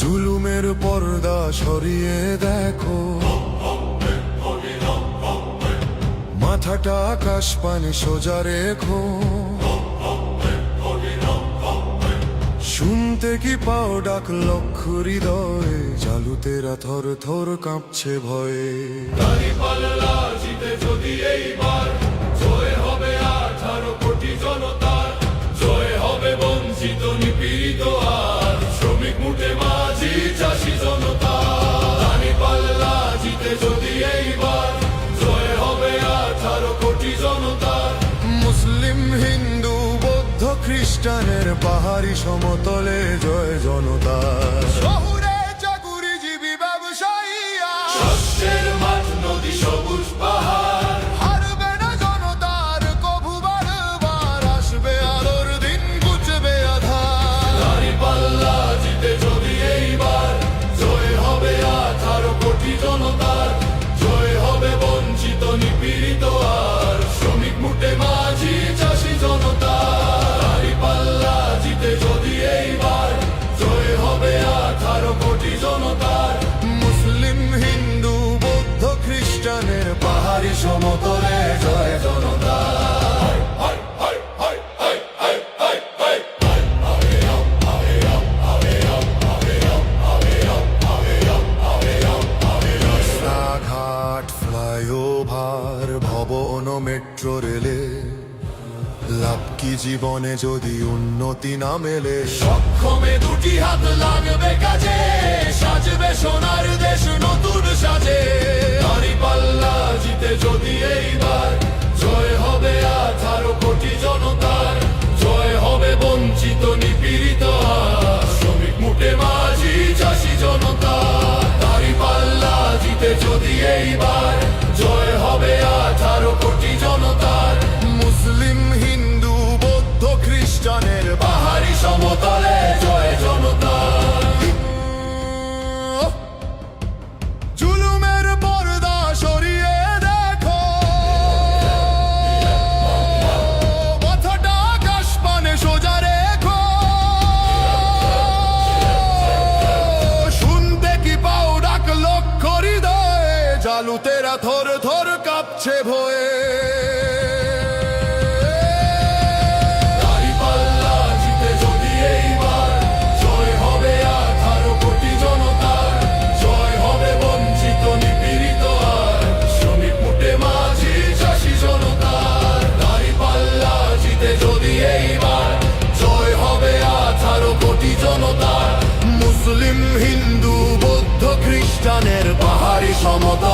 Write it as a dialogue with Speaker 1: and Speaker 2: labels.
Speaker 1: জুলুমের পর্দা সরিয়ে দেখো, মাথাটা আকাশ পানে সোজা রেখো। শুনতে কি পাও ডাক লক্ষ হৃদয়ে, জালুতেরা থর থর কাঁপছে ভয়ে।
Speaker 2: দাঁড়িপাল্লা জিতে যদি এইবার জয় হবে 18 কোটি জনতার, জয় হবে বঞ্চিত নিপীড়িত আর শ্রমিক মুঠে মাঝি চাষি জনতা। দাঁড়িপাল্লা জিতে যদি এইবার জয় হবে 18 কোটি জনতার।
Speaker 1: মুসলিম হিন্দু বৌদ্ধ খ্রিস্টানের পাহাড়ি সমতলে জয় জনতা। শহুরে চাকুরিজীবী ব্যবসায়ীরা,
Speaker 2: শস্যের মাঠ নদী সবুজ পাহাড়,
Speaker 1: হারবে না জনতার কভু বারবার, আসবে আলোর দিন ঘুচবে আধার।
Speaker 2: দাঁড়িপাল্লা জিতে যদি এইবার জয় হবে 18 কোটি জনতার, জয় হবে বঞ্চিত নিপীড়িত আর শ্রমিক মুঠে মাঝি চাষি জনতা। দাঁড়িপাল্লা জিতে যদি এইবার জয় হবে 18 কোটি জনতার।
Speaker 1: মুসলিম হিন্দু বৌদ্ধ খ্রিস্টানের পাহাড়ি সমতলে জয় জনতা। রাস্তাঘাট ফ্লাইওভার ভবন মেট্রো রেলে, লাভ কি জীবনে যদি উন্নতি না মেলে।
Speaker 2: সক্ষমে দুটি হাত লাগবে কাজে, সাজবে সোনার দেশ নতুন সাজে। দাঁড়িপাল্লা জিতে যদি এইবার জয় হবে 18 কোটি জনতার, জয় হবে বঞ্চিত নিপীড়িত আর শ্রমিক মুঠে মাঝি চাষি জনতা। দাঁড়িপাল্লা জিতে যদি এইবার জয় হবে 18 কোটি জনতার।
Speaker 1: মুসলিম হিন্দু বৌদ্ধ খ্রিস্টানের
Speaker 2: পাহাড়ি সমতলে জয় জনতা।
Speaker 1: জুলুমের পর্দা সরিয়ে দেখো, মাথাটা আকাশ পানে সোজা রেখো। শুনতে কি পাও ডাক লক্ষ হৃদয়ে, জালুতেরা থর থর কাঁপছে ভয়ে।
Speaker 2: দাঁড়িপাল্লা জিতে যদি এইবার জয় হবে 18 কোটি জনতার, জয় হবে বঞ্চিত নিপীড়িত আর শ্রমিক মুঠে মাঝি চাষি জনতার। দাঁড়িপাল্লা জিতে যদি এইবার জয় হবে 18 কোটি জনতার।
Speaker 1: মুসলিম হিন্দু বৌদ্ধ খ্রিস্টানের পাহাড়ি সমতল